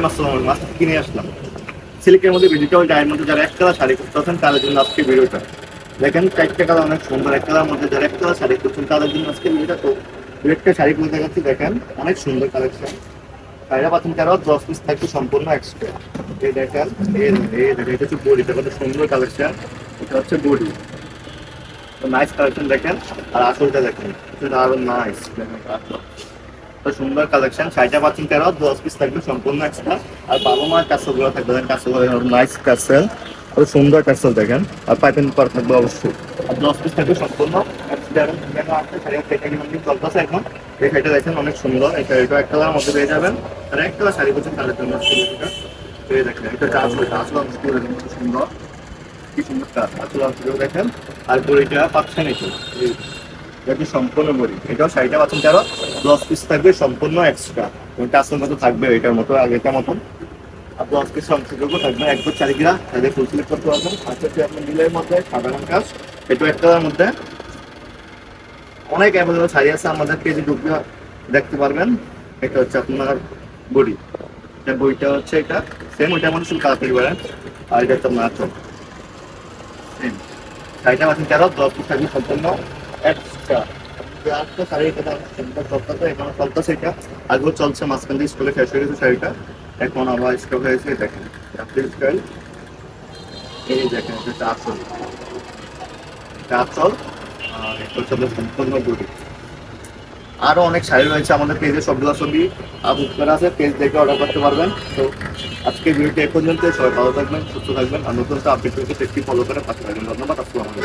Master কিনে আসলাম সিল্কের মধ্যে ডিজিটাল ডায়ের মধ্যে যারা এক কালার শাড়ি করতে আছেন তাদের জন্য আজকে ভিডিওটা দেখেন। চারটে কালার অনেক সুন্দর, এক কালার মধ্যে যারা এক কালার শাড়ি করছেন তাদের জন্য আজকে ভিডিওটা। তো একটা শাড়ি খুলে দেখাচ্ছি, দেখেন অনেক সুন্দর কালেকশন। শাড়িটা পাচ্ছেন 10 পিস থাকবে সম্পূর্ণ এক্সট্রা। এই দেখেন, এটা হচ্ছে বডিটা কত সুন্দর কালেকশন। এটা হচ্ছে বডি, নাইস কালেকশন দেখেন। আর আসলটা দেখেন, এটা আরো নাইস দেখেন। সুন্দর কালেকশন। শাড়িটা পাচ্ছেন 10 পিস থাকবে সম্পূর্ণ এক্সট্রা। আর বাবা মার কাছেলগুলো থাকবে, কাছেল নাইস কাছেল, আরো সুন্দর কাছেল দেখেন। আর পাইপিং করা থাকবে অবশ্যই। আর 10 পিস থাকবে সম্পূর্ণ চলতেছে এখন। এই শাড়িটা দেখেন অনেক সুন্দর। এই শাড়িটা এক কালার মধ্যে পেয়ে যাবেন। আর এক কালার শাড়ি করছেন তাদের জন্য দেখেন। এটা আসল সুন্দর, কি সুন্দর কাজ আসল দেখেন। আর বড়িটা পাচ্ছেন এটা সম্পূর্ণ বড়ি। এটাও শাড়িটা পাচ্ছেন 10 পিস থাকবে সম্পূর্ণ এক্সট্রা। কাছের মতো থাকবে এটার মতো, আগেটার মতন। আর 10 পিস সংখ্যাটুকু থাকবে একবার চারিগিরা তাদের ফুল সিলেক্ট করতে পারবেন। আচ্ছা আপনার ডিলের মধ্যে সাধারণ কাজ, এটা একটার মধ্যে অনেক অ্যাভেলেবল শাড়ি আছে আমাদের পেজে ঢুকলে দেখতে পারবেন। এটা হচ্ছে আপনার বডি, এটা বইটা হচ্ছে এটা সেম, ওইটার মধ্যে শুধু কালার তৈরি করেন। আর এটা হচ্ছে আপনার আচল সেম। শাড়িটা পাচ্ছেন 10 পিস থাকবে সম্পূর্ণ এক্সট্রা। আজকে শাড়িটা চলতেছে, এখন চলতেছে এটা। আগেও চলছে, মাঝখান দিয়ে স্কুলে শেষ হয়ে গেছে শাড়িটা, এখন আবার স্টক হয়েছে। দেখেন স্টাইল, এই দেখেন এটা আচল, আচল। আর এটা হচ্ছে সম্পূর্ণ বডি। আরো অনেক শাড়ি রয়েছে আমাদের পেজে, সবগুলো ছবি আপলোড করা আছে, পেজ দেখে অর্ডার করতে পারবেন। তো আজকে ভিডিওটি এ পর্যন্ত। সবাই ভালো থাকবেন, সুস্থ থাকবেন। আর নতুন আপডেট পেতে পেজটি ফলো করে পাশে থাকবেন। ধন্যবাদ। আসসালামু আলাইকুম।